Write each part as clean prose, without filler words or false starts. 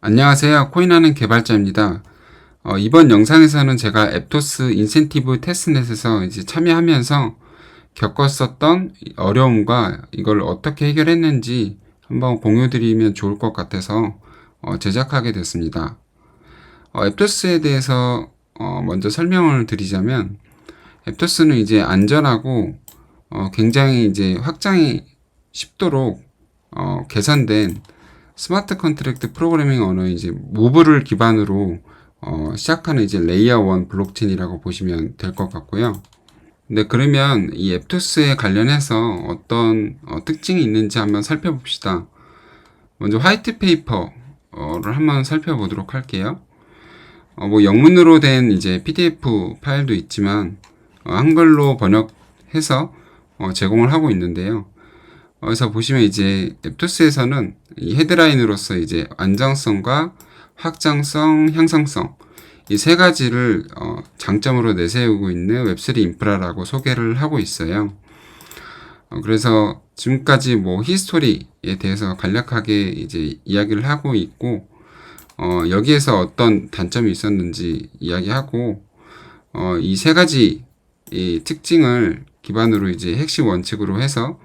안녕하세요. 코인하는 개발자입니다. 이번 영상에서는 제가 앱토스 인센티브 테스트넷에서 이제 참여하면서 겪었었던 어려움과 이걸 어떻게 해결했는지 한번 공유드리면 좋을 것 같아서 제작하게 됐습니다. 앱토스에 대해서 먼저 설명을 드리자면, 앱토스는 이제 안전하고 굉장히 이제 확장이 쉽도록 개선된 스마트 컨트랙트 프로그래밍 언어 이제 무브를 기반으로 시작하는 이제 레이어 1 블록체인이라고 보시면 될 것 같고요. 네, 그러면 이 앱토스에 관련해서 어떤 특징이 있는지 한번 살펴봅시다. 먼저 화이트 페이퍼를 한번 살펴보도록 할게요. 뭐 영문으로 된 이제 PDF 파일도 있지만 한글로 번역해서 제공을 하고 있는데요. 그래서 보시면 이제 앱토스에서는 이 헤드라인으로서 이제 안정성과 확장성, 향상성 이 세 가지를 장점으로 내세우고 있는 웹3 인프라라고 소개를 하고 있어요. 그래서 지금까지 뭐 히스토리에 대해서 간략하게 이제 이야기를 하고 있고, 여기에서 어떤 단점이 있었는지 이야기하고, 이 세 가지 이 특징을 기반으로 이제 핵심 원칙으로 해서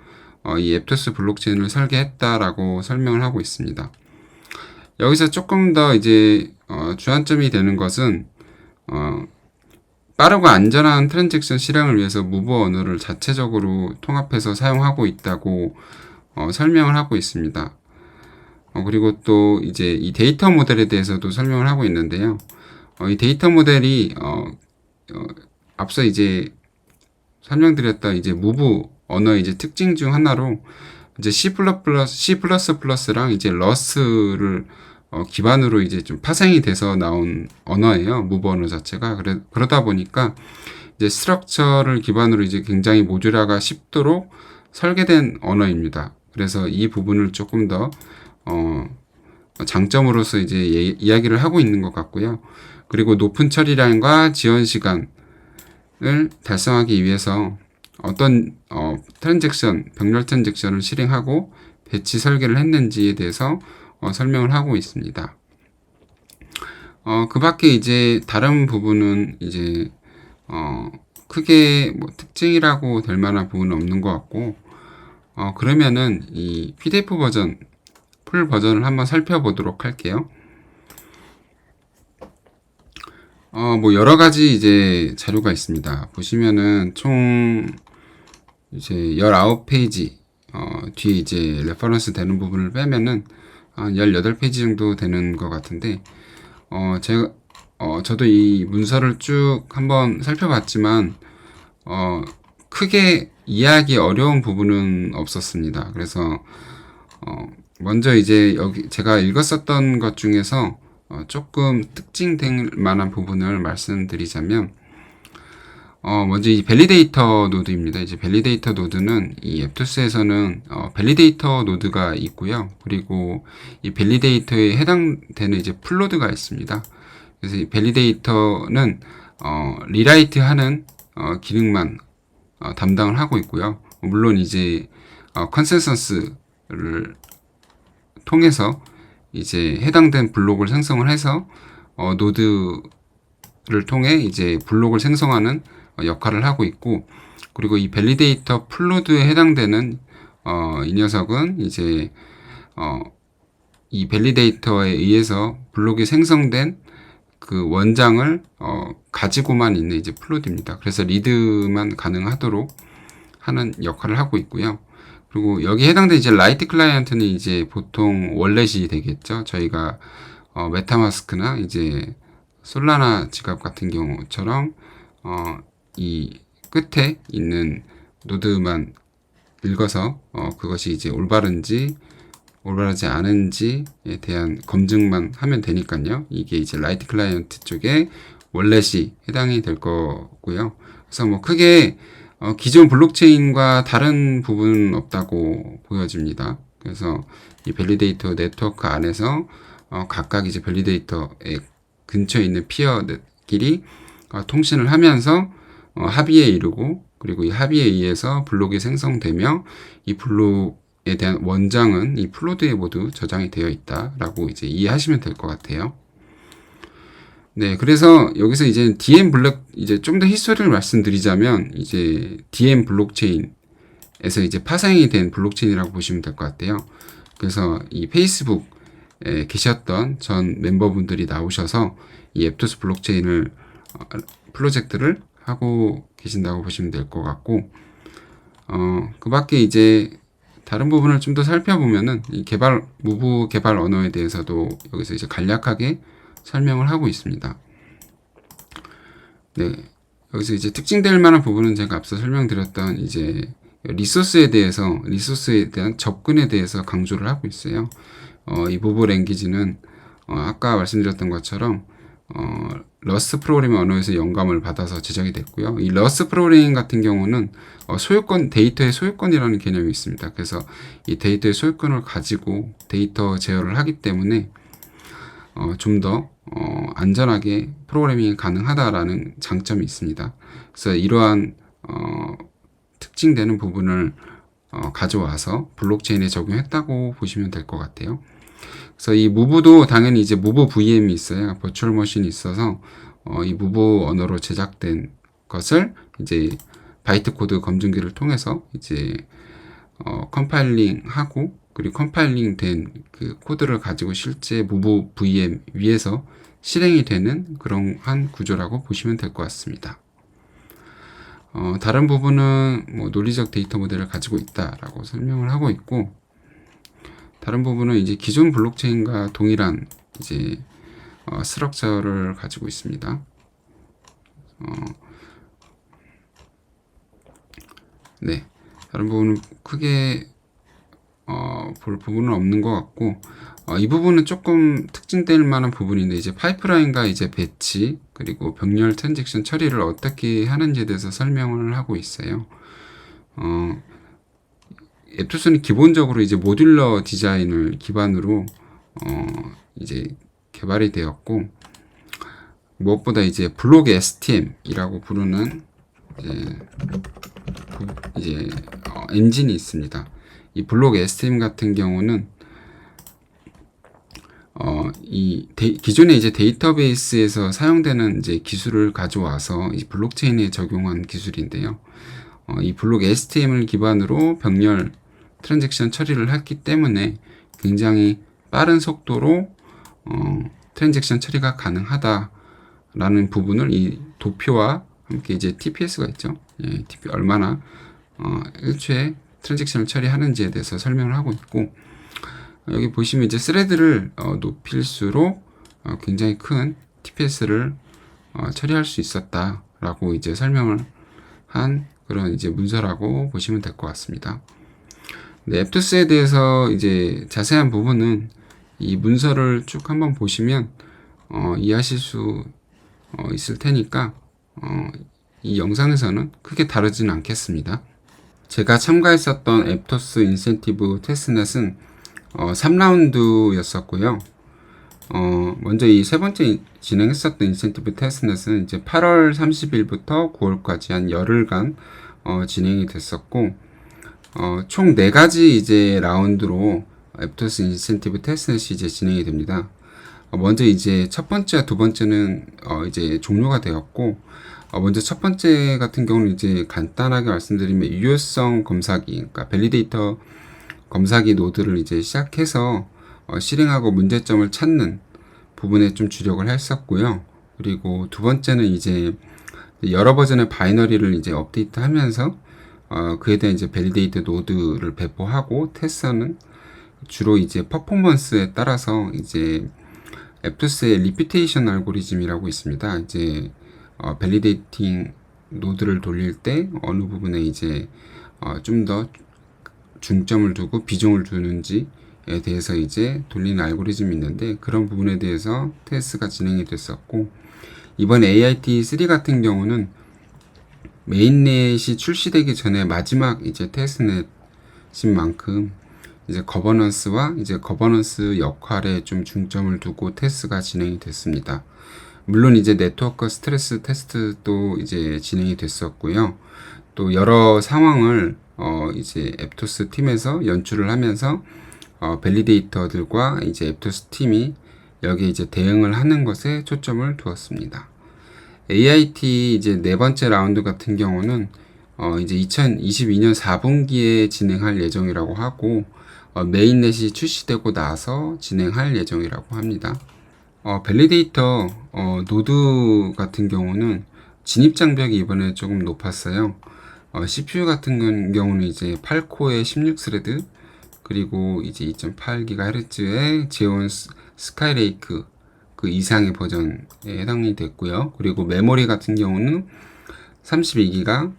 이 앱토스 블록체인을 설계했다라고 설명을 하고 있습니다. 여기서 조금 더 이제 주안점이 되는 것은 빠르고 안전한 트랜잭션 실행을 위해서 무브 언어를 자체적으로 통합해서 사용하고 있다고 설명을 하고 있습니다. 그리고 또 이제 이 데이터 모델에 대해서도 설명을 하고 있는데요. 이 데이터 모델이 앞서 이제 설명드렸던 이제 무브 언어의 이제 특징 중 하나로 이제 C++랑 이제 러스트를 기반으로 이제 좀 파생이 돼서 나온 언어예요. 무브 언어 자체가. 그러다 보니까 이제 스트럭처를 기반으로 이제 굉장히 모듈화가 쉽도록 설계된 언어입니다. 그래서 이 부분을 조금 더 장점으로서 이제 이야기를 하고 있는 것 같고요. 그리고 높은 처리량과 지원 시간을 달성하기 위해서 어떤 병렬 트랜잭션을 실행하고 배치 설계를 했는지에 대해서 설명을 하고 있습니다. 그 밖에 이제 다른 부분은 이제 크게 뭐 특징이라고 될 만한 부분은 없는 것 같고, 그러면은 이 PDF 버전 풀 버전을 한번 살펴보도록 할게요. 뭐 여러 가지 이제 자료가 있습니다. 보시면은 총 이제 19페이지 뒤에 이제 레퍼런스 되는 부분을 빼면은 한 18페이지 정도 되는 것 같은데, 저도 이 문서를 쭉 한번 살펴봤지만 크게 이해하기 어려운 부분은 없었습니다. 그래서 먼저 이제 여기 제가 읽었었던 것 중에서 조금 특징될 만한 부분을 말씀드리자면, 먼저 이 밸리데이터 노드입니다. 이제 밸리데이터 노드는 이 앱토스에서는 밸리데이터 노드가 있고요. 그리고 이 밸리데이터에 해당되는 이제 풀노드가 있습니다. 그래서 이 밸리데이터는 리라이트 하는 기능만 담당을 하고 있고요. 물론 이제 컨센서스를 통해서 이제 해당된 블록을 생성을 해서 노드를 통해 이제 블록을 생성하는 역할을 하고 있고, 그리고 이 밸리데이터 풀노드에 해당되는 이 녀석은 이제 이 밸리데이터에 의해서 블록이 생성된 그 원장을 가지고만 있는 이제 풀노드입니다. 그래서 리드만 가능하도록 하는 역할을 하고 있고요. 그리고 여기 해당된 이제 라이트 클라이언트는 이제 보통 월렛이 되겠죠. 저희가 메타마스크나 이제 솔라나 지갑 같은 경우처럼 이 끝에 있는 노드만 읽어서 그것이 이제 올바른지 올바르지 않은지에 대한 검증만 하면 되니까요. 이게 이제 라이트 클라이언트 쪽에 월렛이 해당이 될 거고요. 그래서 뭐 크게 기존 블록체인과 다른 부분은 없다고 보여집니다. 그래서 이 밸리데이터 네트워크 안에서 각각 이제 밸리데이터의 근처에 있는 피어들끼리 통신을 하면서 합의에 이르고, 그리고 이 합의에 의해서 블록이 생성되며 이 블록이 대한 원장은 이 플로드에 모두 저장이 되어 있다라고 이제 이해하시면 될 것 같아요. 네, 그래서 여기서 이제 DM 블록, 이제 좀 더 히스토리를 말씀드리자면, 이제 DM 블록체인에서 이제 파생이 된 블록체인이라고 보시면 될 것 같아요. 그래서 이 페이스북에 계셨던 전 멤버분들이 나오셔서 이 앱토스 블록체인을, 프로젝트를 하고 계신다고 보시면 될 것 같고, 그 밖에 이제 다른 부분을 좀 더 살펴보면은 이 무브 개발 언어에 대해서도 여기서 이제 간략하게 설명을 하고 있습니다. 네. 여기서 이제 특징될 만한 부분은 제가 앞서 설명드렸던 이제 리소스에 대한 접근에 대해서 강조를 하고 있어요. 이 무브 랭귀지는 아까 말씀드렸던 것처럼 러스트 프로그래밍 언어에서 영감을 받아서 제작이 됐고요. 이 러스트 프로그래밍 같은 경우는 데이터의 소유권이라는 개념이 있습니다. 그래서 이 데이터의 소유권을 가지고 데이터 제어를 하기 때문에 좀 더 안전하게 프로그래밍이 가능하다라는 장점이 있습니다. 그래서 이러한 특징되는 부분을 가져와서 블록체인에 적용했다고 보시면 될 것 같아요. 그래서 이 무브도 당연히 이제 무브 VM이 있어요. 버추얼 머신이 있어서 이 무브 언어로 제작된 것을 이제 바이트 코드 검증기를 통해서 이제 컴파일링하고, 그리고 컴파일링 된 그 코드를 가지고 실제 무브 VM 위에서 실행이 되는 그런 한 구조라고 보시면 될 것 같습니다. 다른 부분은 뭐 논리적 데이터 모델을 가지고 있다라고 설명을 하고 있고, 다른 부분은 이제 기존 블록체인과 동일한 이제 스트럭처를 가지고 있습니다. 네, 다른 부분은 크게 볼 부분은 없는 것 같고, 이 부분은 조금 특징될 만한 부분인데, 이제 파이프라인과 이제 배치, 그리고 병렬 트랜잭션 처리를 어떻게 하는지에 대해서 설명을 하고 있어요. 앱토스는 기본적으로 이제 모듈러 디자인을 기반으로 이제 개발이 되었고, 무엇보다 이제 블록 STM이라고 부르는 이제 엔진이 있습니다. 이 블록 STM 같은 경우는 기존의 이제 데이터베이스에서 사용되는 이제 기술을 가져와서 이 블록체인에 적용한 기술인데요. 이 블록 STM을 기반으로 병렬 트랜잭션 처리를 했기 때문에 굉장히 빠른 속도로 트랜잭션 처리가 가능하다라는 부분을 이 도표와 함께 이제 TPS가 있죠. 예, 얼마나 1초에 트랜잭션을 처리하는지에 대해서 설명을 하고 있고, 여기 보시면 이제 스레드를 높일수록 굉장히 큰 TPS를 처리할 수 있었다라고 이제 설명을 한 그런 이제 문서라고 보시면 될 것 같습니다. 네, 앱토스에 대해서 이제 자세한 부분은 이 문서를 쭉 한번 보시면 이해하실 수 있을 테니까 이 영상에서는 크게 다루지는 않겠습니다. 제가 참가했었던 앱토스 인센티브 테스트넷은 3라운드였었고요. 먼저 이 세 번째 진행했었던 인센티브 테스트넷은 이제 8월 30일부터 9월까지 한 열흘간 진행이 됐었고, 총 4가지 이제 라운드로 앱토스 인센티브 테스트넷이 이제 진행이 됩니다. 먼저 이제 첫 번째와 두 번째는 이제 종료가 되었고, 먼저 첫 번째 같은 경우는 이제 간단하게 말씀드리면 유효성 검사기, 그러니까 밸리데이터 검사기 노드를 이제 시작해서 실행하고 문제점을 찾는 부분에 좀 주력을 했었고요. 그리고 두 번째는 이제 여러 버전의 바이너리를 이제 업데이트하면서 그에 대한 이제 밸리데이터 노드를 배포하고, 테스트는 주로 이제 퍼포먼스에 따라서 이제 앱토스의 리피테이션 알고리즘이라고 있습니다. 이제 밸리데이팅 노드를 돌릴 때 어느 부분에 이제 좀 더 중점을 두고 비중을 두는지에 대해서 이제 돌리는 알고리즘이 있는데, 그런 부분에 대해서 테스트가 진행이 됐었고, 이번 AIT3 같은 경우는 메인넷이 출시되기 전에 마지막 이제 테스트넷인 만큼 이제 거버넌스와 이제 거버넌스 역할에 좀 중점을 두고 테스트가 진행이 됐습니다. 물론 이제 네트워크 스트레스 테스트도 이제 진행이 됐었고요. 또 여러 상황을 이제 앱토스 팀에서 연출을 하면서 밸리데이터들과 이제 앱토스 팀이 여기에 이제 대응을 하는 것에 초점을 두었습니다. AIT 이제 네 번째 라운드 같은 경우는 이제 2022년 4분기에 진행할 예정이라고 하고 메인넷이 출시되고 나서 진행할 예정이라고 합니다. 밸리데이터 노드 같은 경우는 진입 장벽이 이번에 조금 높았어요. CPU 같은 경우는 이제 8코어에 16스레드 그리고 이제 2.8GHz의 제온 스카이레이크 그 이상의 버전에 해당이 됐고요. 그리고 메모리 같은 경우는 32기가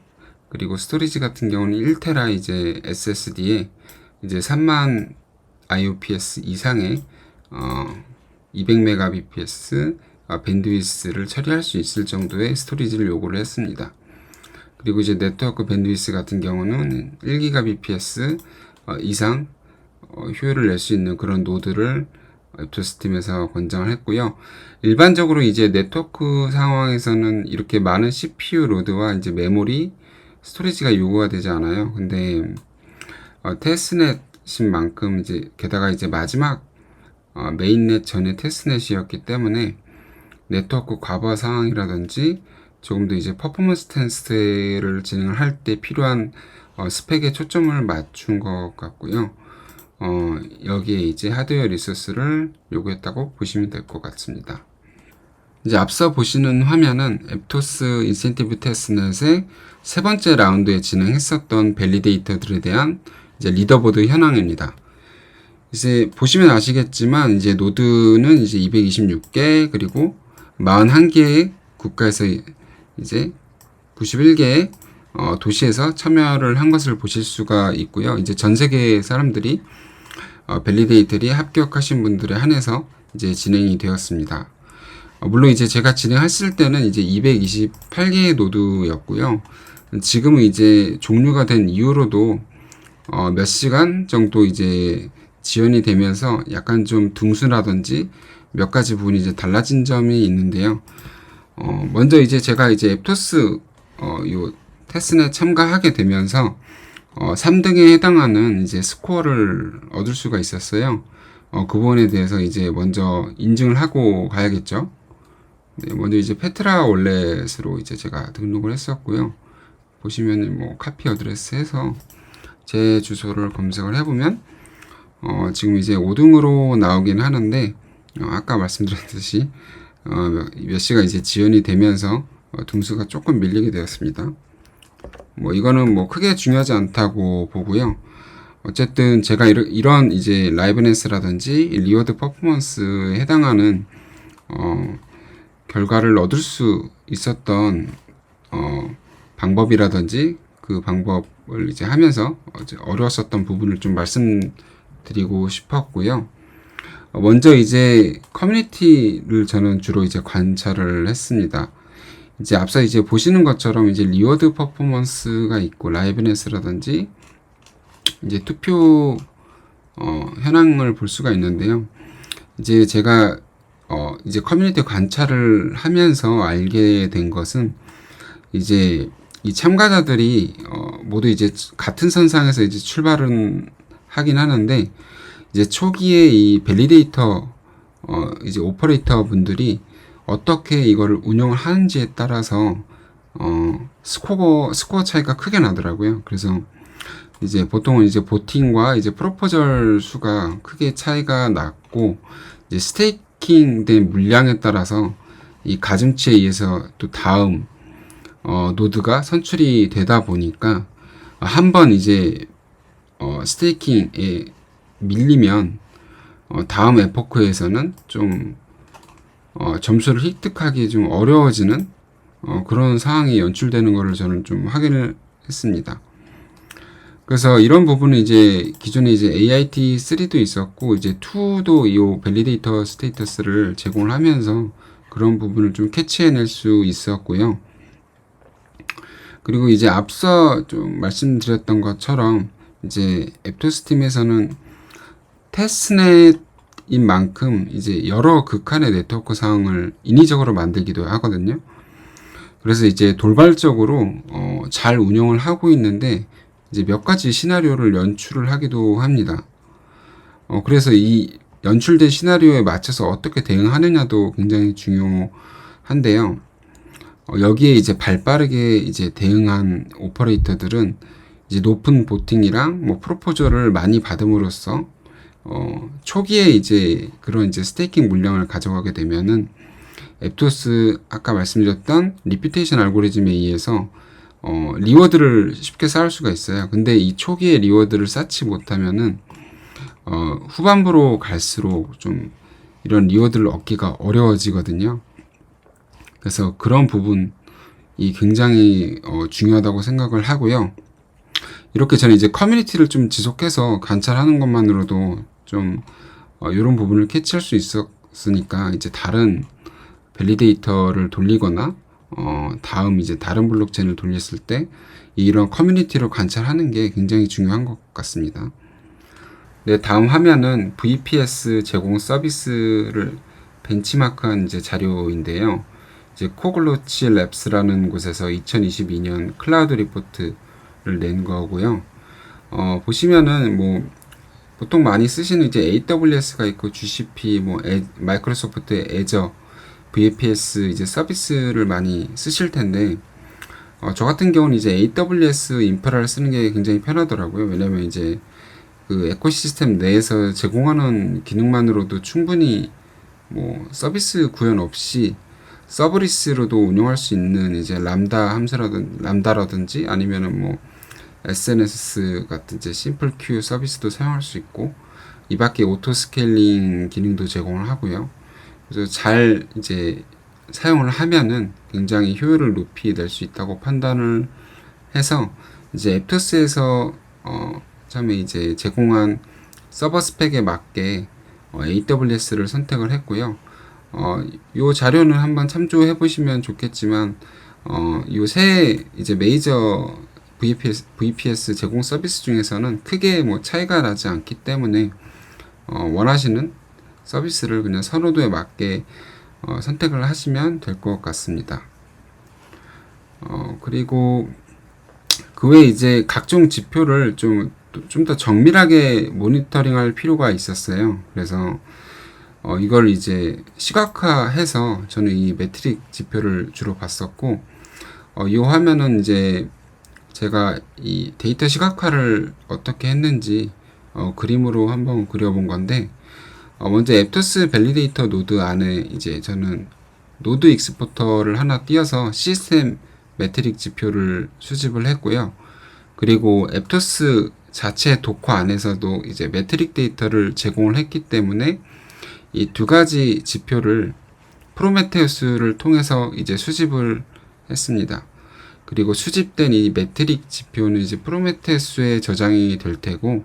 그리고 스토리지 같은 경우는 1테라 이제 SSD에 이제 3만 IOPS 이상의 200Mbps 밴드위스를 처리할 수 있을 정도의 스토리지를 요구를 했습니다. 그리고 이제 네트워크 밴드위스 같은 경우는 1GBps 이상 효율을 낼 수 있는 그런 노드를 앱토스 팀에서 권장을 했고요. 일반적으로 이제 네트워크 상황에서는 이렇게 많은 CPU 로드와 이제 메모리, 스토리지가 요구가 되지 않아요. 근데 테스트넷인 만큼 이제 게다가 이제 마지막 메인넷 전에 테스트넷이었기 때문에 네트워크 과부하 상황이라든지 조금 더 이제 퍼포먼스 테스트를 진행을 할 때 필요한 스펙에 초점을 맞춘 것 같고요. 여기에 이제 하드웨어 리소스를 요구했다고 보시면 될 것 같습니다. 이제 앞서 보시는 화면은 앱토스 인센티브 테스트넷의 세 번째 라운드에 진행했었던 밸리데이터들에 대한 이제 리더보드 현황입니다. 이제 보시면 아시겠지만 이제 노드는 이제 226개 그리고 41개의 국가에서 이제 91개의 도시에서 참여를 한 것을 보실 수가 있고요. 이제 전 세계 사람들이 밸리데이터리 합격하신 분들에 한해서 이제 진행이 되었습니다. 물론 이제 제가 진행했을 때는 이제 228개의 노드였고요. 지금은 이제 종료가 된 이후로도 몇 시간 정도 이제 지연이 되면서 약간 좀 등수라든지 몇 가지 부분이 이제 달라진 점이 있는데요. 먼저 이제 제가 이제 앱토스 요 테스트넷 참가하게 되면서 3등에 해당하는 이제 스코어를 얻을 수가 있었어요. 그 부분에 대해서 이제 먼저 인증을 하고 가야겠죠. 네, 먼저 이제 페트라 월렛으로 이제 제가 등록을 했었고요. 보시면 뭐 카피 어드레스 해서 제 주소를 검색을 해보면 지금 이제 5등으로 나오긴 하는데 아까 말씀드렸듯이 몇 시가 이제 지연이 되면서 등수가 조금 밀리게 되었습니다. 뭐 이거는 뭐 크게 중요하지 않다고 보고요. 어쨌든 제가 이런 이제 라이브네스라든지 리워드 퍼포먼스에 해당하는 결과를 얻을 수 있었던 방법이라든지 그 방법을 이제 하면서 어려웠었던 부분을 좀 말씀드리고 싶었고요. 먼저 이제 커뮤니티를 저는 주로 이제 관찰을 했습니다. 이제 앞서 이제 보시는 것처럼 이제 리워드 퍼포먼스가 있고 라이브네스라든지 이제 투표 현황을 볼 수가 있는데요. 이제 제가 이제 커뮤니티 관찰을 하면서 알게 된 것은 이제 이 참가자들이 모두 이제 같은 선상에서 이제 출발은 하긴 하는데 이제 초기에 이 밸리데이터 이제 오퍼레이터 분들이 어떻게 이거를 운영을 하는지에 따라서 스코어 차이가 크게 나더라고요. 그래서 이제 보통은 이제 보팅과 이제 프로포절 수가 크게 차이가 났고 이제 스테이킹된 물량에 따라서 이 가중치에 의해서 또 다음 노드가 선출이 되다 보니까 한번 이제 스테이킹에 밀리면 다음 에포크에서는 좀 점수를 획득하기 좀 어려워지는 그런 상황이 연출되는 것을 저는 좀 확인을 했습니다. 그래서 이런 부분은 이제 기존에 이제 AIT3도 있었고 이제 2도 이 밸리데이터 스테이터스를 제공을 하면서 그런 부분을 좀 캐치해낼 수 있었고요. 그리고 이제 앞서 좀 말씀드렸던 것처럼 이제 앱토스 팀에서는 테스트넷인 만큼 이제 여러 극한의 네트워크 상황을 인위적으로 만들기도 하거든요. 그래서 이제 돌발적으로 잘 운영을 하고 있는데 이제 몇 가지 시나리오를 연출을 하기도 합니다. 그래서 이 연출된 시나리오에 맞춰서 어떻게 대응하느냐도 굉장히 중요한데요. 여기에 이제 발빠르게 이제 대응한 오퍼레이터들은 이제 높은 보팅이랑 뭐 프로포저를 많이 받음으로써 초기에 이제 그런 이제 스테이킹 물량을 가져가게 되면은 앱토스 아까 말씀드렸던 리퓨테이션 알고리즘에 의해서 리워드를 쉽게 쌓을 수가 있어요. 근데 이 초기에 리워드를 쌓지 못하면은 후반부로 갈수록 좀 이런 리워드를 얻기가 어려워지거든요. 그래서 그런 부분이 굉장히 중요하다고 생각을 하고요. 이렇게 저는 이제 커뮤니티를 좀 지속해서 관찰하는 것만으로도 좀 이런 부분을 캐치할 수 있었으니까 이제 다른 밸리데이터를 돌리거나 다음 이제 다른 블록체인을 돌렸을 때 이런 커뮤니티를 관찰하는 게 굉장히 중요한 것 같습니다. 네, 다음 화면은 VPS 제공 서비스를 벤치마크한 이제 자료인데요. 이제 코글로치 랩스라는 곳에서 2022년 클라우드 리포트를 낸 거고요. 보시면은 뭐 보통 많이 쓰시는 이제 AWS가 있고 GCP, 뭐 마이크로소프트 애저, VPS 이제 서비스를 많이 쓰실 텐데 저 같은 경우는 이제 AWS 인프라를 쓰는 게 굉장히 편하더라고요. 왜냐면 이제 그 에코시스템 내에서 제공하는 기능만으로도 충분히 뭐 서비스 구현 없이 서브리스로도 운영할 수 있는 이제 람다라든지 아니면은 뭐 SNS 같은 이제 심플 큐 서비스도 사용할 수 있고 이 밖에 오토 스케일링 기능도 제공을 하고요. 그래서 잘 이제 사용을 하면은 굉장히 효율을 높이 낼 수 있다고 판단을 해서 이제 앱토스에서 처음에 이제 제공한 서버 스펙에 맞게 AWS를 선택을 했고요. 요 자료는 한번 참조해 보시면 좋겠지만 요 새 이제 메이저 VPS 제공 서비스 중에서는 크게 뭐 차이가 나지 않기 때문에 원하시는 서비스를 그냥 선호도에 맞게 선택을 하시면 될 것 같습니다. 그리고 그 외에 이제 각종 지표를 좀 더 정밀하게 모니터링 할 필요가 있었어요. 그래서 이걸 이제 시각화해서 저는 이 매트릭 지표를 주로 봤었고 이 화면은 이제 제가 이 데이터 시각화를 어떻게 했는지 그림으로 한번 그려본 건데 먼저 앱토스 밸리데이터 노드 안에 이제 저는 노드 익스포터를 하나 띄어서 시스템 매트릭 지표를 수집을 했고요. 그리고 앱토스 자체 도커 안에서도 이제 매트릭 데이터를 제공을 했기 때문에 이 두 가지 지표를 프로메테우스를 통해서 이제 수집을 했습니다. 그리고 수집된 이 매트릭 지표는 이제 프로메테우스에 저장이 될 테고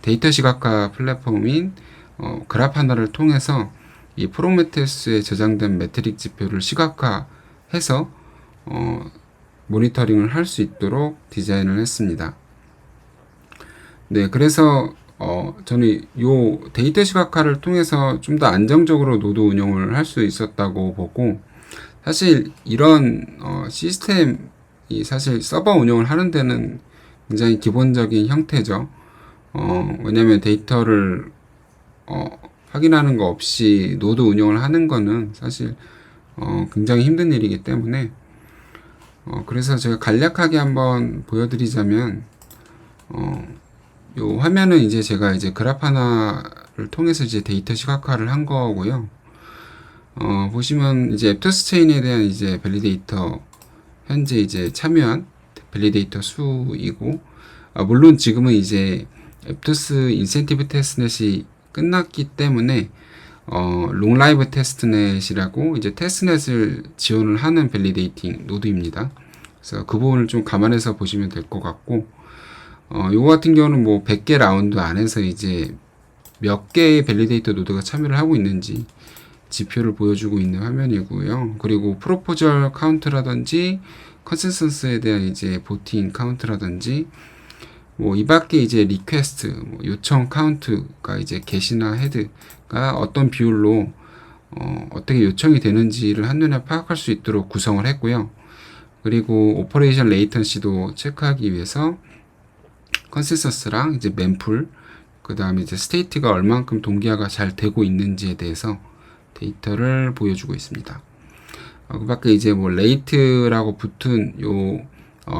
데이터 시각화 플랫폼인 그라파나를 통해서 이 프로메테우스에 저장된 매트릭 지표를 시각화해서 모니터링을 할 수 있도록 디자인을 했습니다. 네, 그래서 저는 요 데이터 시각화를 통해서 좀 더 안정적으로 노드 운영을 할 수 있었다고 보고 사실 이런 시스템이 사실 서버 운영을 하는 데는 굉장히 기본적인 형태죠. 왜냐면 데이터를 확인하는 거 없이 노드 운영을 하는 거는 사실 굉장히 힘든 일이기 때문에 그래서 제가 간략하게 한번 보여드리자면 요 화면은 이제 제가 이제 그래파나를 통해서 이제 데이터 시각화를 한 거고요. 보시면 이제 앱토스 체인에 대한 이제 밸리데이터 현재 이제 참여한 밸리데이터 수이고 물론 지금은 이제 앱토스 인센티브 테스트넷이 끝났기 때문에 롱라이브 테스트넷이라고 이제 테스트넷을 지원을 하는 밸리데이팅 노드입니다. 그래서 그 부분을 좀 감안해서 보시면 될 것 같고 요거 같은 경우는 뭐 100개 라운드 안에서 이제 몇 개의 밸리데이터 노드가 참여를 하고 있는지 지표를 보여주고 있는 화면이고요. 그리고 프로포절 카운트라든지 컨센서스에 대한 이제 보팅 카운트라든지 뭐 이 밖에 이제 리퀘스트, 뭐 요청 카운트가 이제 get이나 head가 어떤 비율로 어떻게 요청이 되는지를 한눈에 파악할 수 있도록 구성을 했고요. 그리고 오퍼레이션 레이턴시도 체크하기 위해서 컨센서스랑 이제 맨풀, 그 다음에 이제 스테이트가 얼만큼 동기화가 잘 되고 있는지에 대해서 데이터를 보여주고 있습니다. 그 밖에 이제 뭐 레이트라고 붙은 요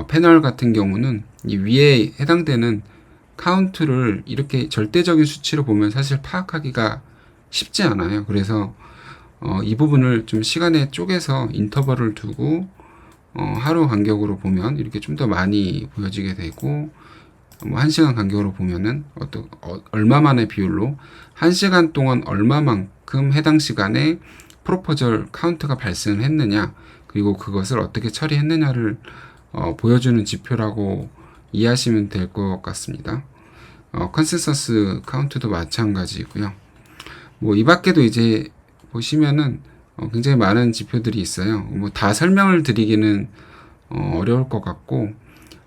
패널 같은 경우는 이 위에 해당되는 카운트를 이렇게 절대적인 수치로 보면 사실 파악하기가 쉽지 않아요. 그래서 이 부분을 좀 시간에 쪼개서 인터벌을 두고 하루 간격으로 보면 이렇게 좀 더 많이 보여지게 되고, 뭐 1시간 간격으로 보면은 얼마만의 비율로 1시간 동안 얼마만큼 해당 시간에 프로포절 카운트가 발생을 했느냐, 그리고 그것을 어떻게 처리했느냐를 보여주는 지표라고 이해하시면 될 것 같습니다. 컨센서스 카운트도 마찬가지고요. 뭐 이 밖에도 이제 보시면은 굉장히 많은 지표들이 있어요. 뭐 다 설명을 드리기는 어려울 것 같고,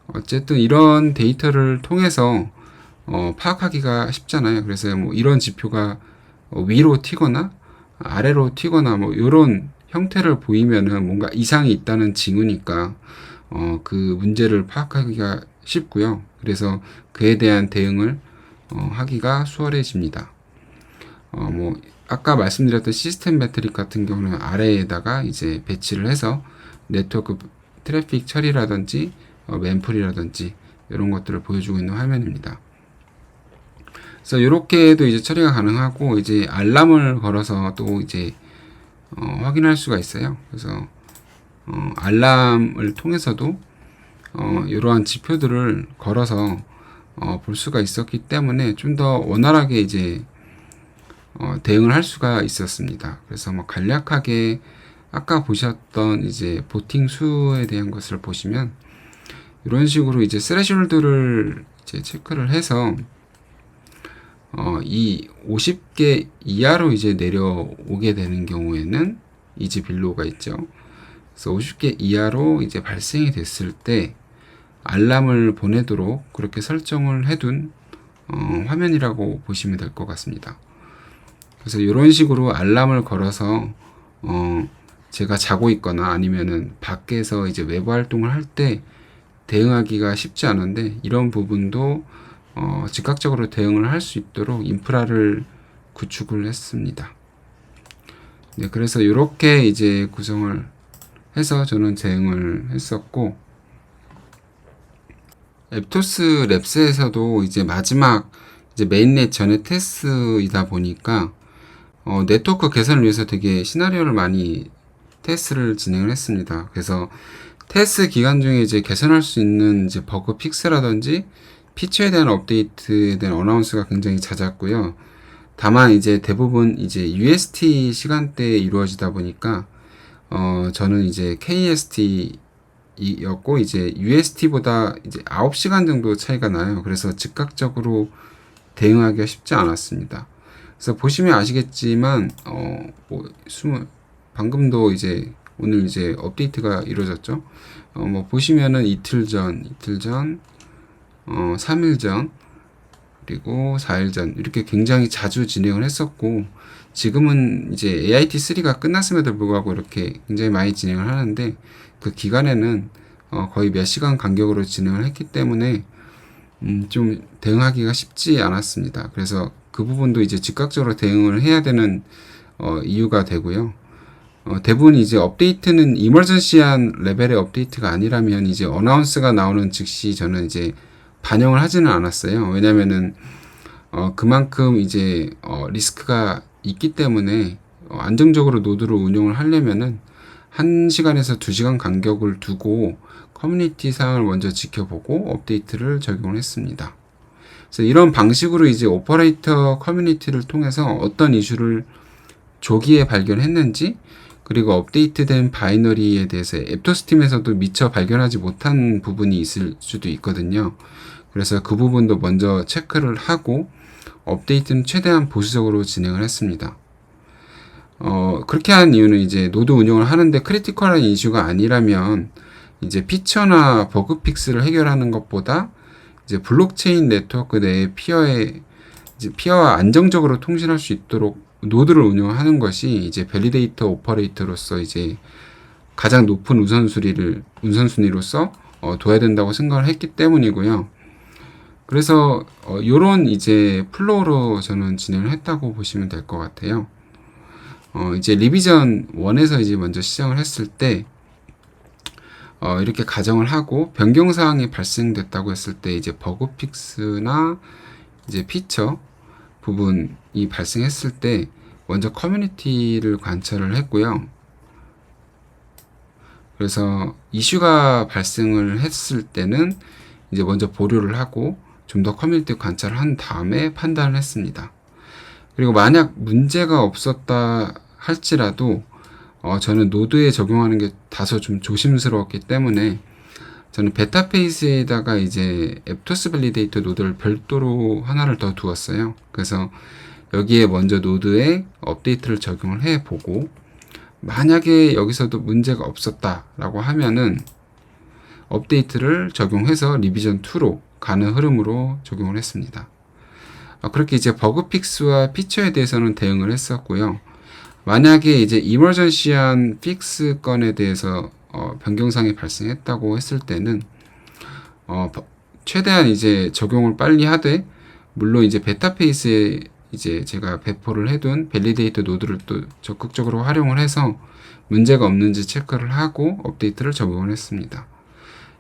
어쨌든 이런 데이터를 통해서 파악하기가 쉽잖아요. 그래서 뭐 이런 지표가 위로 튀거나 아래로 튀거나 뭐 이런 형태를 보이면은 뭔가 이상이 있다는 징후니까 그 문제를 파악하기가 쉽고요. 그래서 그에 대한 대응을 하기가 수월해집니다. 뭐 아까 말씀드렸던 시스템 매트릭 같은 경우는 아래에다가 이제 배치를 해서 네트워크 트래픽 처리라든지 맨풀이라든지 이런 것들을 보여주고 있는 화면입니다. 그래서 이렇게도 이제 처리가 가능하고, 이제 알람을 걸어서 또 이제 확인할 수가 있어요. 그래서 알람을 통해서도 이러한 지표들을 걸어서 볼 수가 있었기 때문에 좀 더 원활하게 이제 대응을 할 수가 있었습니다. 그래서 뭐 간략하게 아까 보셨던 이제 보팅 수에 대한 것을 보시면 이런 식으로 이제 스레시홀드를 이제 체크를 해서 이 50개 이하로 이제 내려오게 되는 경우에는 이지 빌로우가 있죠. 그래서 50개 이하로 이제 발생이 됐을 때 알람을 보내도록 그렇게 설정을 해둔 화면이라고 보시면 될 것 같습니다. 그래서 이런 식으로 알람을 걸어서 제가 자고 있거나 아니면은 밖에서 이제 외부 활동을 할 때 대응하기가 쉽지 않은데, 이런 부분도 즉각적으로 대응을 할 수 있도록 인프라를 구축을 했습니다. 네, 그래서 이렇게 이제 구성을 해서 저는 대응을 했었고, 앱토스 랩스에서도 이제 마지막 이제 메인넷 전에 테스트이다 보니까 네트워크 개선을 위해서 되게 시나리오를 많이 테스트를 진행을 했습니다. 그래서 테스트 기간 중에 이제 개선할 수 있는 이제 버그 픽스라든지 피처에 대한 업데이트에 대한 어나운스가 굉장히 잦았고요. 다만 이제 대부분 이제 UST 시간대에 이루어지다 보니까 저는 이제 KST였고 이제 UST보다 이제 9시간 정도 차이가 나요. 그래서 즉각적으로 대응하기가 쉽지 않았습니다. 그래서 보시면 아시겠지만 방금도 이제 오늘 이제 업데이트가 이루어졌죠. 뭐 보시면은 이틀 전, 3일 전, 그리고 4일 전 이렇게 굉장히 자주 진행을 했었고, 지금은 이제 AIT3가 끝났음에도 불구하고 이렇게 굉장히 많이 진행을 하는데, 그 기간에는 거의 몇 시간 간격으로 진행을 했기 때문에 좀 대응하기가 쉽지 않았습니다. 그래서 그 부분도 이제 즉각적으로 대응을 해야 되는 이유가 되고요. 대부분 이제 업데이트는 이머전시한 레벨의 업데이트가 아니라면 이제 어나운스가 나오는 즉시 저는 이제 반영을 하지는 않았어요. 왜냐면은 그만큼 이제 리스크가 있기 때문에 안정적으로 노드를 운영을 하려면은 1시간에서 2시간 간격을 두고 커뮤니티 사항을 먼저 지켜보고 업데이트를 적용을 했습니다. 그래서 이런 방식으로 이제 오퍼레이터 커뮤니티를 통해서 어떤 이슈를 조기에 발견했는지, 그리고 업데이트된 바이너리에 대해서 앱토스 팀에서도 미처 발견하지 못한 부분이 있을 수도 있거든요. 그래서 그 부분도 먼저 체크를 하고 업데이트는 최대한 보수적으로 진행을 했습니다. 그렇게 한 이유는 이제 노드 운영을 하는데 크리티컬한 이슈가 아니라면 이제 피처나 버그 픽스를 해결하는 것보다 이제 블록체인 네트워크 내의 피어와 안정적으로 통신할 수 있도록 노드를 운영하는 것이 이제 밸리데이터 오퍼레이터로서 이제 가장 높은 우선순위로서 둬야 된다고 생각을 했기 때문이고요. 그래서 요런 이제 플로우로 저는 진행을 했다고 보시면 될 것 같아요. 이제 리비전 1에서 이제 먼저 시작을 했을 때 이렇게 가정을 하고 변경사항이 발생됐다고 했을 때 이제 버그 픽스나 이제 피처 부분이 발생했을 때 먼저 커뮤니티를 관찰을 했고요. 그래서 이슈가 발생을 했을 때는 이제 먼저 보류를 하고 좀 더 커뮤니티 관찰을 한 다음에 판단을 했습니다. 그리고 만약 문제가 없었다 할지라도 저는 노드에 적용하는 게 다소 좀 조심스러웠기 때문에 저는 베타 페이스에다가 이제 앱토스 밸리데이터 노드를 별도로 하나를 더 두었어요. 그래서 여기에 먼저 노드에 업데이트를 적용을 해보고 만약에 여기서도 문제가 없었다라고 하면은 업데이트를 적용해서 리비전 2로 가는 흐름으로 적용을 했습니다. 그렇게 이제 버그 픽스와 피처에 대해서는 대응을 했었고요. 만약에 이제 이머전시한 픽스 건에 대해서 변경사항이 발생했다고 했을 때는 최대한 이제 적용을 빨리 하되, 물론 이제 베타 페이스에 이제 제가 배포를 해둔 밸리데이터 노드를 또 적극적으로 활용을 해서 문제가 없는지 체크를 하고 업데이트를 적용을 했습니다.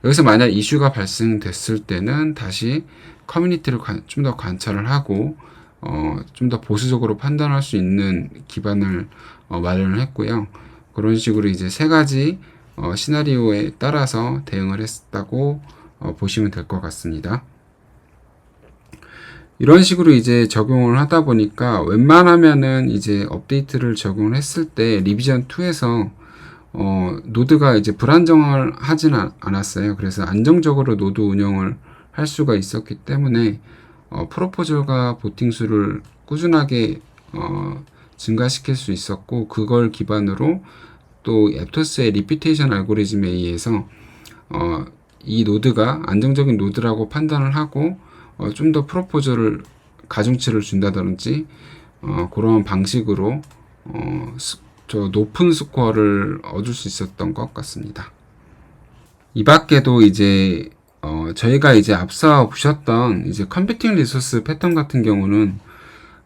여기서 만약 이슈가 발생됐을 때는 다시 커뮤니티를 좀 더 관찰을 하고 좀 더 보수적으로 판단할 수 있는 기반을 마련을 했고요. 그런 식으로 이제 세 가지 시나리오에 따라서 대응을 했다고 보시면 될 것 같습니다. 이런 식으로 이제 적용을 하다 보니까 웬만하면은 이제 업데이트를 적용을 했을 때 리비전 2에서 노드가 이제 불안정을 하진 않았어요. 그래서 안정적으로 노드 운영을 할 수가 있었기 때문에 프로포절과 보팅 수를 꾸준하게 증가시킬 수 있었고, 그걸 기반으로 또 앱토스의 리피테이션 알고리즘에 의해서 이 노드가 안정적인 노드라고 판단을 하고 좀 더 프로포절을 가중치를 준다든지 그런 방식으로 저 높은 스코어를 얻을 수 있었던 것 같습니다. 이 밖에도 이제 저희가 이제 앞서 보셨던 이제 컴퓨팅 리소스 패턴 같은 경우는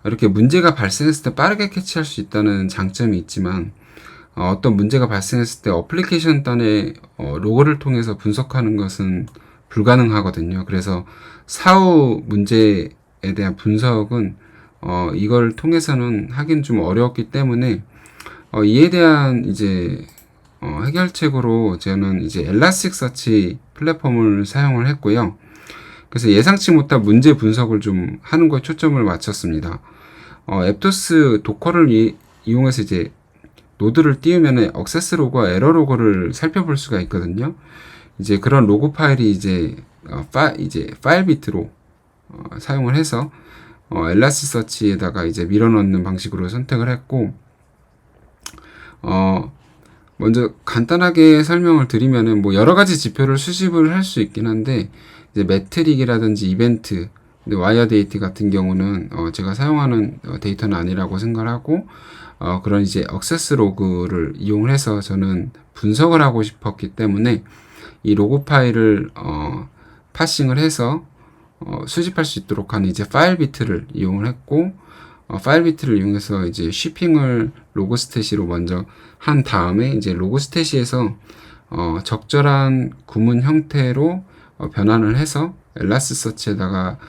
이렇게 문제가 발생했을 때 빠르게 캐치할 수 있다는 장점이 있지만, 어떤 문제가 발생했을 때 어플리케이션 단의 로그를 통해서 분석하는 것은 불가능하거든요. 그래서 사후 문제에 대한 분석은 이걸 통해서는 하긴 좀 어려웠기 때문에 이에 대한 이제 해결책으로 저는 이제 엘라스틱서치 플랫폼을 사용을 했고요. 그래서 예상치 못한 문제 분석을 좀 하는 거에 초점을 맞췄습니다. 앱토스 도커를 이용해서 이제 노드를 띄우면 액세스 로그와 에러 로그를 살펴볼 수가 있거든요. 이제 그런 로그 파일이 이제 파일 비트로 사용을 해서 엘라스틱서치에다가 이제 밀어넣는 방식으로 선택을 했고, 먼저 간단하게 설명을 드리면은 뭐 여러 가지 지표를 수집을 할 수 있긴 한데, 이제 매트릭이라든지 이벤트, 와이어 데이트 같은 경우는 제가 사용하는 데이터는 아니라고 생각을 하고, 그런 이제 액세스 로그를 이용을 해서 저는 분석을 하고 싶었기 때문에 이 로그 파일을 파싱을 해서 수집할 수 있도록 하는 이제 파일 비트를 이용을 했고, 파일 비트를 이용해서 이제 쉬핑을 로그 스탯으로 먼저 한 다음에 이제 로그 스탯에서 적절한 구문 형태로 변환을 해서 엘라스서치에다가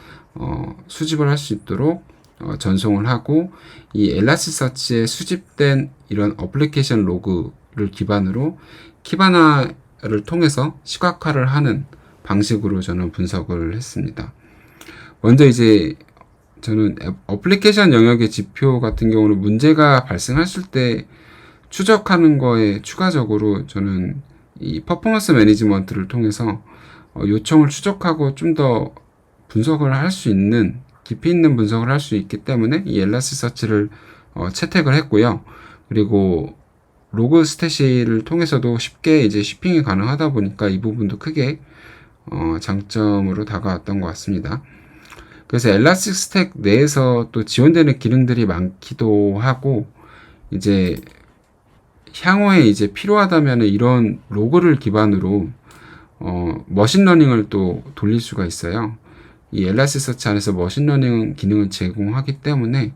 수집을 할 수 있도록 전송을 하고, 이 엘라스서치에 수집된 이런 어플리케이션 로그를 기반으로 키바나를 통해서 시각화를 하는 방식으로 저는 분석을 했습니다. 먼저 이제 저는 어플리케이션 영역의 지표 같은 경우는 문제가 발생했을 때 추적하는 거에 추가적으로 저는 이 퍼포먼스 매니지먼트를 통해서 요청을 추적하고 좀 더 분석을 할 수 있는, 깊이 있는 분석을 할 수 있기 때문에 이 엘라스서치를 채택을 했고요. 그리고 로그 스탯을 통해서도 쉽게 이제 쉬핑이 가능하다 보니까 이 부분도 크게 장점으로 다가왔던 것 같습니다. 그래서 엘라스틱 스택 내에서 또 지원되는 기능들이 많기도 하고, 이제 향후에 이제 필요하다면 이런 로그를 기반으로 머신러닝을 또 돌릴 수가 있어요. 이 엘라스티서치 안에서 머신러닝 기능을 제공하기 때문에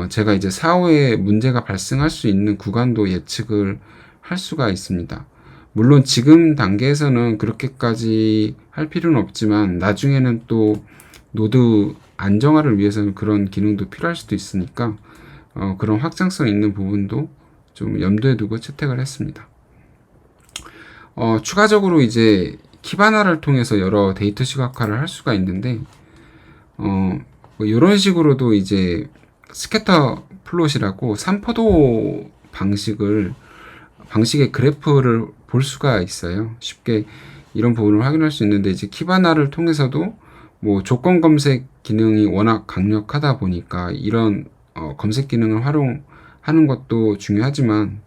제가 이제 사후에 문제가 발생할 수 있는 구간도 예측을 할 수가 있습니다. 물론 지금 단계에서는 그렇게까지 할 필요는 없지만 나중에는 또 노드 안정화를 위해서는 그런 기능도 필요할 수도 있으니까 그런 확장성 있는 부분도 좀 염두에 두고 채택을 했습니다. 추가적으로 이제 키바나를 통해서 여러 데이터 시각화를 할 수가 있는데, 뭐 이런 식으로도 이제 스캐터 플롯이라고 삼포도 방식의 그래프를 볼 수가 있어요. 쉽게 이런 부분을 확인할 수 있는데, 이제 키바나를 통해서도 뭐 조건 검색 기능이 워낙 강력하다 보니까 이런 검색 기능을 활용하는 것도 중요하지만,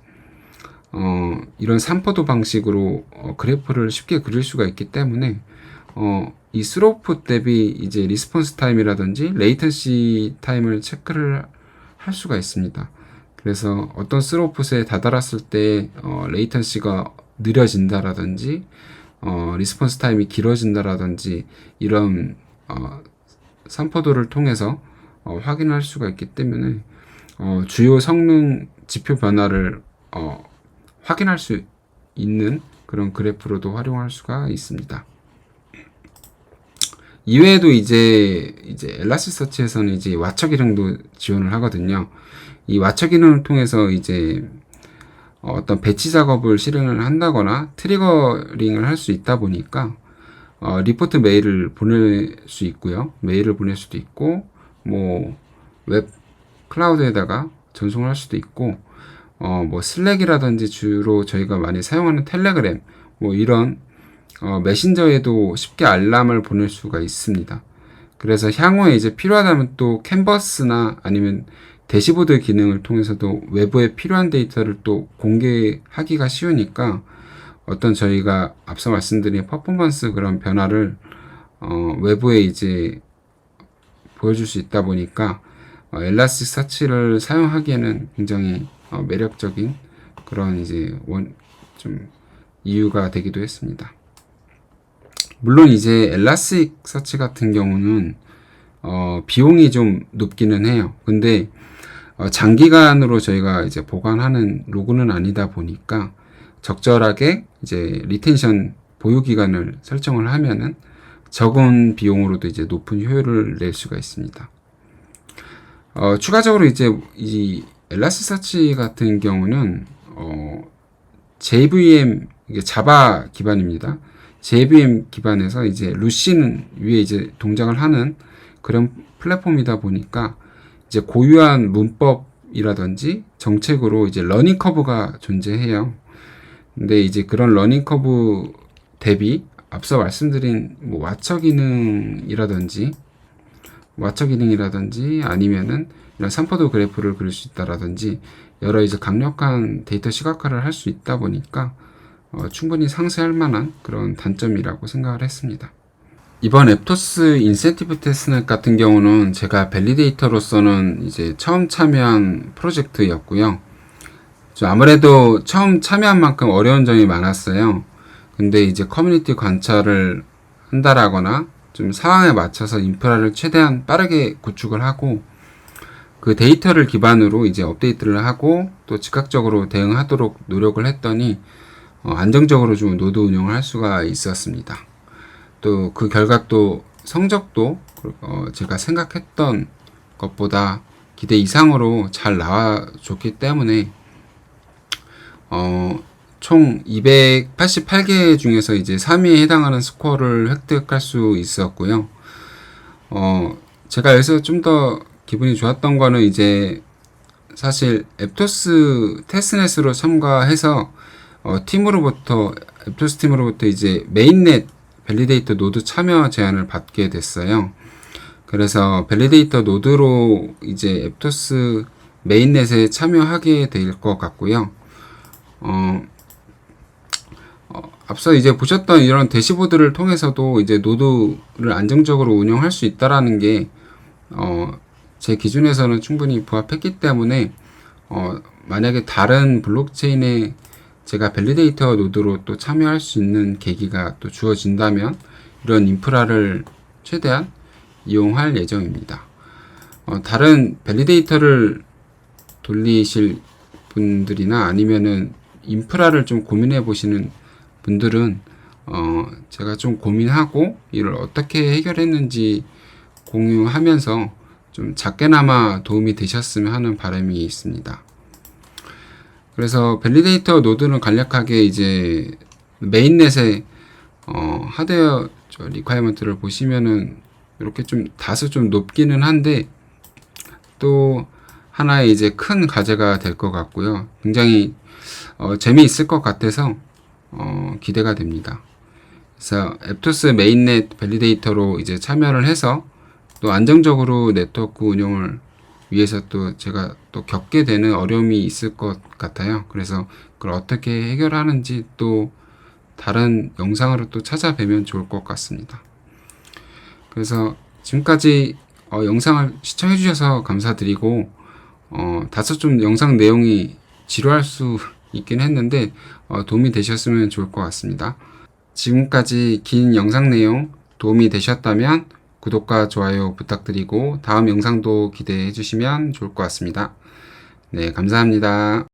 이런 삼포도 방식으로 그래프를 쉽게 그릴 수가 있기 때문에 이 스로프 대비 이제 리스폰스 타임이라든지 레이턴시 타임을 체크를 할 수가 있습니다. 그래서 어떤 스로프에 다다랐을 때 레이턴시가 느려진다라든지 리스폰스 타임이 길어진다라든지 이런 삼포도를 통해서 확인할 수가 있기 때문에 주요 성능 지표 변화를 확인할 수 있는 그런 그래프로도 활용할 수가 있습니다. 이외에도 이제 엘라스티서치에서는 이제 와처 기능도 지원을 하거든요. 이 와처 기능을 통해서 이제 어떤 배치 작업을 실행을 한다거나 트리거링을 할 수 있다 보니까 리포트 메일을 보낼 수 있고요. 메일을 보낼 수도 있고 뭐 웹 클라우드에다가 전송을 할 수도 있고 뭐 슬랙이라든지 주로 저희가 많이 사용하는 텔레그램 뭐 이런 메신저에도 쉽게 알람을 보낼 수가 있습니다. 그래서 향후에 이제 필요하다면 또 캔버스나 아니면 대시보드 기능을 통해서도 외부에 필요한 데이터를 또 공개하기가 쉬우니까 어떤 저희가 앞서 말씀드린 퍼포먼스 그런 변화를 외부에 이제 보여줄 수 있다 보니까 엘라스티서치를 사용하기에는 굉장히 매력적인 그런 이제 좀 이유가 되기도 했습니다. 물론 이제 엘라스티서치 같은 경우는 비용이 좀 높기는 해요. 근데 장기간으로 저희가 이제 보관하는 로그는 아니다 보니까 적절하게 이제 리텐션 보유 기간을 설정을 하면은 적은 비용으로도 이제 높은 효율을 낼 수가 있습니다. 추가적으로 이제 이 엘라스티서치 같은 경우는 JVM 이게 자바 기반입니다. JVM 기반에서 이제 루신 위에 이제 동작을 하는 그런 플랫폼이다 보니까 이제 고유한 문법이라든지 정책으로 이제 러닝 커브가 존재해요. 근데 이제 그런 러닝 커브 대비 앞서 말씀드린 뭐 와처 기능이라든지 아니면은 이런 삼포도 그래프를 그릴 수 있다라든지 여러 이제 강력한 데이터 시각화를 할 수 있다 보니까 충분히 상쇄할 만한 그런 단점이라고 생각을 했습니다. 이번 앱토스 인센티브 테스트넷 같은 경우는 제가 밸리데이터로서는 이제 처음 참여한 프로젝트였고요. 아무래도 처음 참여한 만큼 어려운 점이 많았어요. 근데 이제 커뮤니티 관찰을 한다라거나 좀 상황에 맞춰서 인프라를 최대한 빠르게 구축을 하고 그 데이터를 기반으로 이제 업데이트를 하고 또 즉각적으로 대응하도록 노력을 했더니 안정적으로 좀 노드 운영을 할 수가 있었습니다. 또 그 결과 또 성적도 제가 생각했던 것보다 기대 이상으로 잘 나와줬기 때문에 총 288개 중에서 이제 3위에 해당하는 스코어를 획득할 수 있었고요. 제가 여기서 좀 더 기분이 좋았던 거는 이제 사실 앱토스 테스트넷으로 참가해서 앱토스 팀으로부터 이제 메인넷 밸리데이터 노드 참여 제안을 받게 됐어요. 그래서 밸리데이터 노드로 이제 앱토스 메인넷에 참여하게 될 것 같고요. 앞서 이제 보셨던 이런 대시보드를 통해서도 이제 노드를 안정적으로 운영할 수 있다라는 게, 제 기준에서는 충분히 부합했기 때문에, 만약에 다른 블록체인에 제가 밸리데이터 노드로 또 참여할 수 있는 계기가 또 주어진다면, 이런 인프라를 최대한 이용할 예정입니다. 다른 밸리데이터를 돌리실 분들이나 아니면은 인프라를 좀 고민해 보시는 분들은 제가 좀 고민하고 이를 어떻게 해결했는지 공유하면서 좀 작게나마 도움이 되셨으면 하는 바람이 있습니다. 그래서 밸리데이터 노드는 간략하게 이제 메인넷의 하드웨어 리퀘어먼트를 보시면은 이렇게 좀 다소 좀 높기는 한데 또 하나의 이제 큰 과제가 될 것 같고요. 굉장히 재미있을 것 같아서 기대가 됩니다. 그래서 앱토스 메인넷 밸리데이터로 이제 참여를 해서 또 안정적으로 네트워크 운영을 위해서 또 제가 또 겪게 되는 어려움이 있을 것 같아요. 그래서 그걸 어떻게 해결하는지 또 다른 영상으로 또 찾아뵈면 좋을 것 같습니다. 그래서 지금까지 영상을 시청해 주셔서 감사드리고, 다소 좀 영상 내용이 지루할 수 있긴 했는데 도움이 되셨으면 좋을 것 같습니다. 지금까지 긴 영상 내용 도움이 되셨다면 구독과 좋아요 부탁드리고 다음 영상도 기대해 주시면 좋을 것 같습니다. 네, 감사합니다.